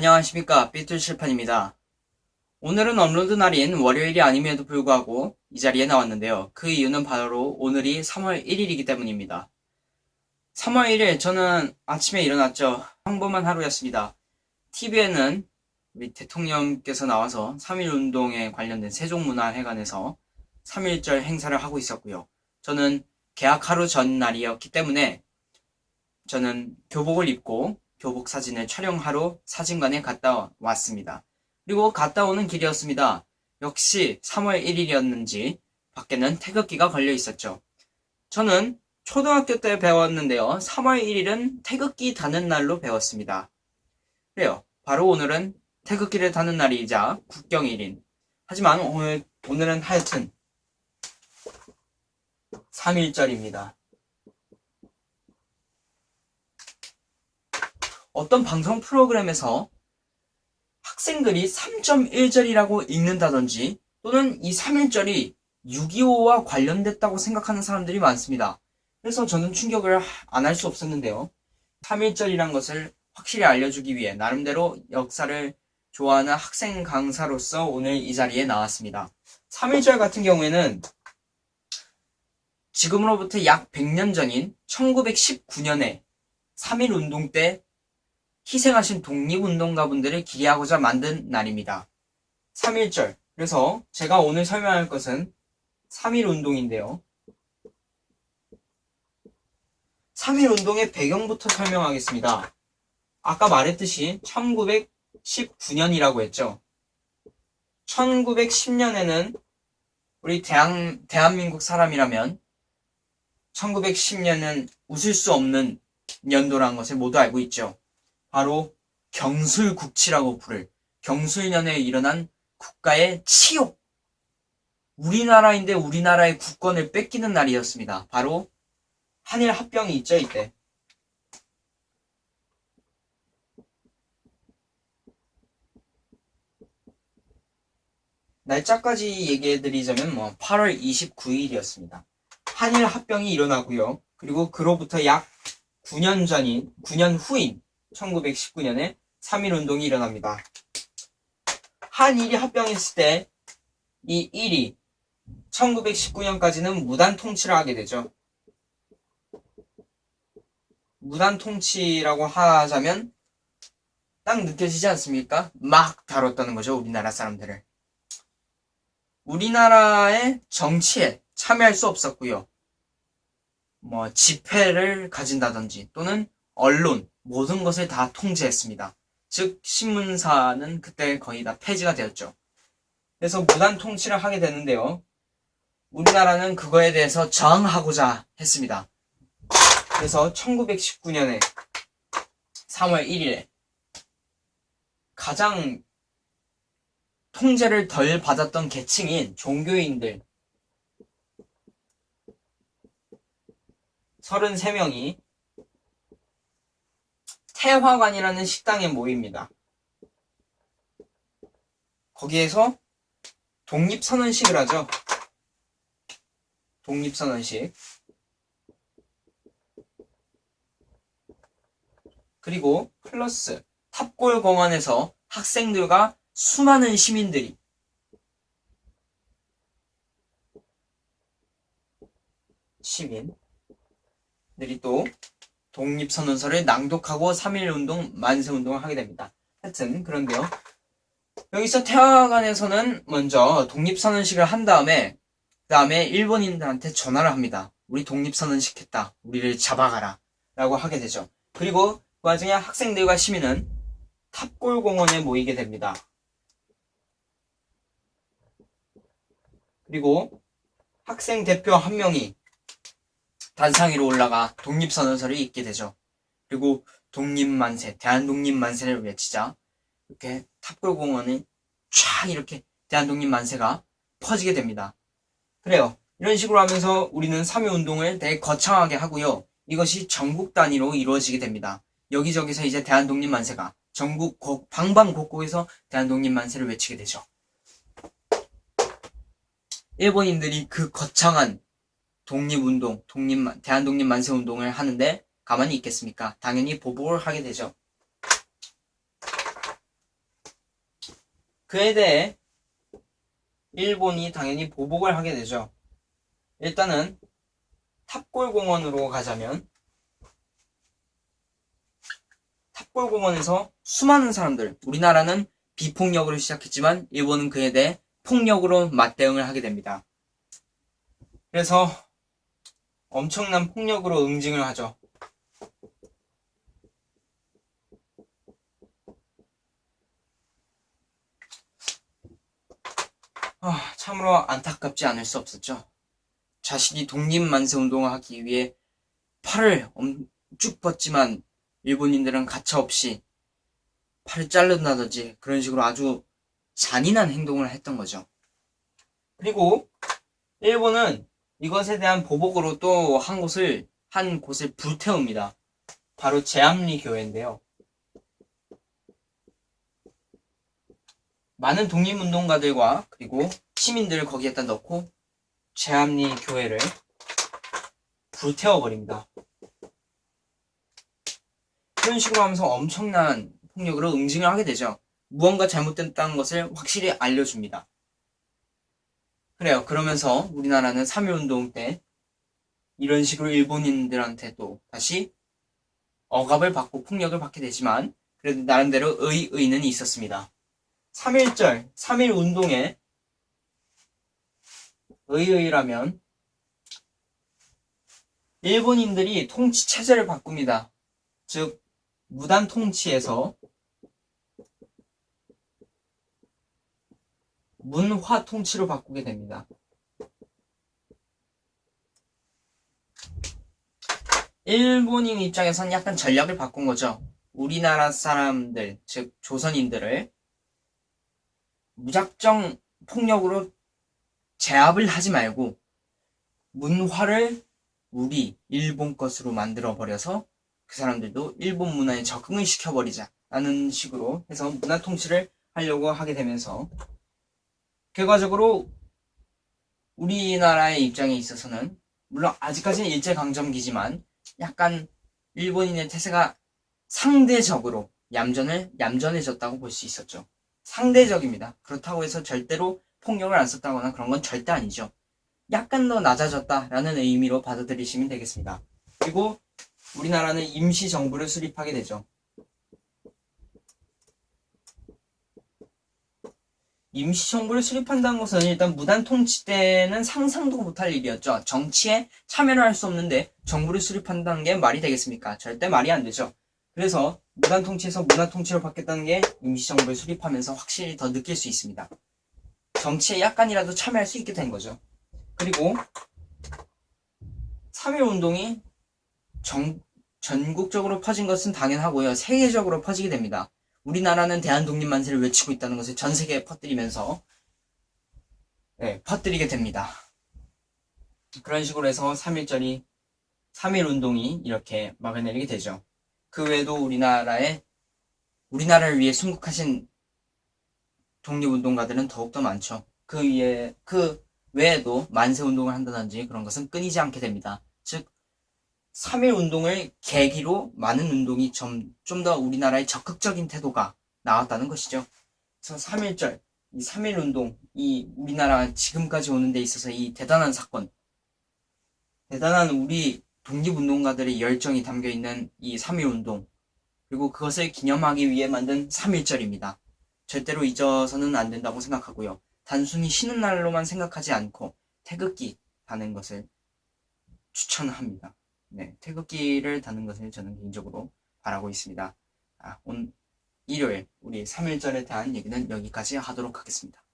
안녕하십니까, 삐뚤칠판입니다. 오늘은 업로드 날인 월요일이 아님에도 불구하고 이 자리에 나왔는데요. 그 이유는 바로 오늘이 3월 1일이기 때문입니다. 3월 1일 저는 아침에 일어났죠. 평범한 하루였습니다. TV에는 우리 대통령께서 나와서 3.1운동에 관련된 세종문화회관에서 3.1절 행사를 하고 있었고요. 저는 개학 하루 전날이었기 때문에 저는 교복을 입고 교복 사진을 촬영하러 사진관에 갔다 왔습니다. 그리고 갔다 오는 길이었습니다. 역시 3월 1일이었는지 밖에는 태극기가 걸려 있었죠. 저는 초등학교 때 배웠는데요. 3월 1일은 태극기 다는 날로 배웠습니다. 그래요. 바로 오늘은 태극기를 다는 날이자 국경일인. 하지만 오늘은 하여튼 3.1절입니다. 어떤 방송 프로그램에서 학생들이 3.1절이라고 읽는다든지 또는 이 3.1절이 6.25와 관련됐다고 생각하는 사람들이 많습니다. 그래서 저는 충격을 안 할 수 없었는데요. 3.1절이란 것을 확실히 알려주기 위해 나름대로 역사를 좋아하는 학생 강사로서 오늘 이 자리에 나왔습니다. 3.1절 같은 경우에는 지금으로부터 약 100년 전인 1919년에 3.1운동 때 희생하신 독립운동가분들을 기리하고자 만든 날입니다. 3.1절. 그래서 제가 오늘 설명할 것은 3.1운동인데요. 3.1운동의 배경부터 설명하겠습니다. 아까 말했듯이 1919년이라고 했죠. 1910년에는 우리 대한민국 사람이라면 1910년은 웃을 수 없는 연도라는 것을 모두 알고 있죠. 바로 경술국치라고 부를 경술년에 일어난 국가의 치욕, 우리나라인데 우리나라의 국권을 뺏기는 날이었습니다. 바로 한일 합병이 있죠. 이때 날짜까지 얘기해드리자면 8월 29일이었습니다. 한일 합병이 일어나고요. 그리고 그로부터 약 9년 후인 1919년에 3.1운동이 일어납니다. 한일이 합병했을 때 이 일이 1919년까지는 무단 통치를 하게 되죠. 무단 통치라고 하자면 딱 느껴지지 않습니까? 막 다뤘다는 거죠. 우리나라 사람들을. 우리나라의 정치에 참여할 수 없었고요. 집회를 가진다든지 또는 언론, 모든 것을 다 통제했습니다. 즉 신문사는 그때 거의 다 폐지가 되었죠. 그래서 무단 통치를 하게 되는데요. 우리나라는 그거에 대해서 저항하고자 했습니다. 그래서 1919년에 3월 1일에 가장 통제를 덜 받았던 계층인 종교인들 33명이 태화관이라는 식당에 모입니다. 거기에서 독립선언식을 하죠. 독립선언식. 그리고 플러스 탑골공원에서 학생들과 수많은 시민들이 또 독립선언서를 낭독하고 3.1운동 만세운동을 하게 됩니다. 하여튼 그런데요. 여기서 태화관에서는 먼저 독립선언식을 한 다음에 그 다음에 일본인들한테 전화를 합니다. 우리 독립선언식 했다. 우리를 잡아가라. 라고 하게 되죠. 그리고 그 와중에 학생들과 시민은 탑골공원에 모이게 됩니다. 그리고 학생 대표 한 명이 단상 위로 올라가 독립선언서를 읽게 되죠. 그리고 독립만세, 대한독립만세를 외치자 이렇게 탑골공원에 쫙 이렇게 대한독립만세가 퍼지게 됩니다. 그래요. 이런 식으로 하면서 우리는 3.1운동을 되게 거창하게 하고요. 이것이 전국 단위로 이루어지게 됩니다. 여기저기서 이제 대한독립만세가 전국 방방곡곡에서 대한독립만세를 외치게 되죠. 일본인들이 그 거창한 독립운동, 대한독립만세운동을 하는데 가만히 있겠습니까? 당연히 보복을 하게 되죠. 그에 대해 일본이 당연히 보복을 하게 되죠. 일단은 탑골공원으로 가자면 탑골공원에서 수많은 사람들, 우리나라는 비폭력으로 시작했지만 일본은 그에 대해 폭력으로 맞대응을 하게 됩니다. 그래서 엄청난 폭력으로 응징을 하죠. 참으로 안타깝지 않을 수 없었죠. 자신이 독립만세운동을 하기 위해 팔을 쭉 뻗지만 일본인들은 가차없이 팔을 자른다든지 그런 식으로 아주 잔인한 행동을 했던 거죠. 그리고 일본은 이것에 대한 보복으로 또 한 곳을 불태웁니다. 바로 제암리 교회인데요. 많은 독립운동가들과 그리고 시민들을 거기에다 넣고 제암리 교회를 불태워버립니다. 그런 식으로 하면서 엄청난 폭력으로 응징을 하게 되죠. 무언가 잘못됐다는 것을 확실히 알려줍니다. 그래요. 그러면서 우리나라는 3.1운동 때 이런 식으로 일본인들한테 또 다시 억압을 받고 폭력을 받게 되지만 그래도 나름대로 의의는 있었습니다. 3.1절, 3.1운동의 의의라면 일본인들이 통치 체제를 바꿉니다. 즉 무단 통치에서 문화 통치로 바꾸게 됩니다. 일본인 입장에서는 약간 전략을 바꾼 거죠. 우리나라 사람들, 즉 조선인들을 무작정 폭력으로 제압을 하지 말고 문화를 우리 일본 것으로 만들어 버려서 그 사람들도 일본 문화에 적응을 시켜버리자 라는 식으로 해서 문화 통치를 하려고 하게 되면서 결과적으로 우리나라의 입장에 있어서는 물론 아직까지는 일제강점기지만 약간 일본인의 태세가 상대적으로 얌전해졌다고 볼 수 있었죠. 상대적입니다. 그렇다고 해서 절대로 폭력을 안 썼다거나 그런 건 절대 아니죠. 약간 더 낮아졌다라는 의미로 받아들이시면 되겠습니다. 그리고 우리나라는 임시정부를 수립하게 되죠. 임시정부를 수립한다는 것은 일단 무단 통치 때는 상상도 못할 일이었죠. 정치에 참여를 할 수 없는데 정부를 수립한다는 게 말이 되겠습니까? 절대 말이 안 되죠. 그래서 무단 통치에서 문화 통치로 바뀌었다는 게 임시정부를 수립하면서 확실히 더 느낄 수 있습니다. 정치에 약간이라도 참여할 수 있게 된 거죠. 그리고 3.1운동이 전국적으로 퍼진 것은 당연하고요. 세계적으로 퍼지게 됩니다. 우리나라는 대한독립만세를 외치고 있다는 것을 전 세계에 퍼뜨리면서 퍼뜨리게 됩니다. 그런 식으로 해서 3.1운동이 이렇게 막아내리게 되죠. 그 외에도 우리나라를 위해 순국하신 독립운동가들은 더욱더 많죠. 그 외에도 만세운동을 한다든지 그런 것은 끊이지 않게 됩니다. 즉 3.1운동을 계기로 많은 운동이 좀 더 우리나라의 적극적인 태도가 나왔다는 것이죠. 그래서 3.1절, 이 3.1운동, 이 우리나라 지금까지 오는 데 있어서 이 대단한 사건, 대단한 우리 독립운동가들의 열정이 담겨있는 이 3.1운동, 그리고 그것을 기념하기 위해 만든 3.1절입니다. 절대로 잊어서는 안 된다고 생각하고요. 단순히 쉬는 날로만 생각하지 않고 태극기 다는 것을 추천합니다. 네, 태극기를 다는 것을 저는 개인적으로 바라고 있습니다. 오늘 일요일 우리 3.1절에 대한 얘기는 여기까지 하도록 하겠습니다.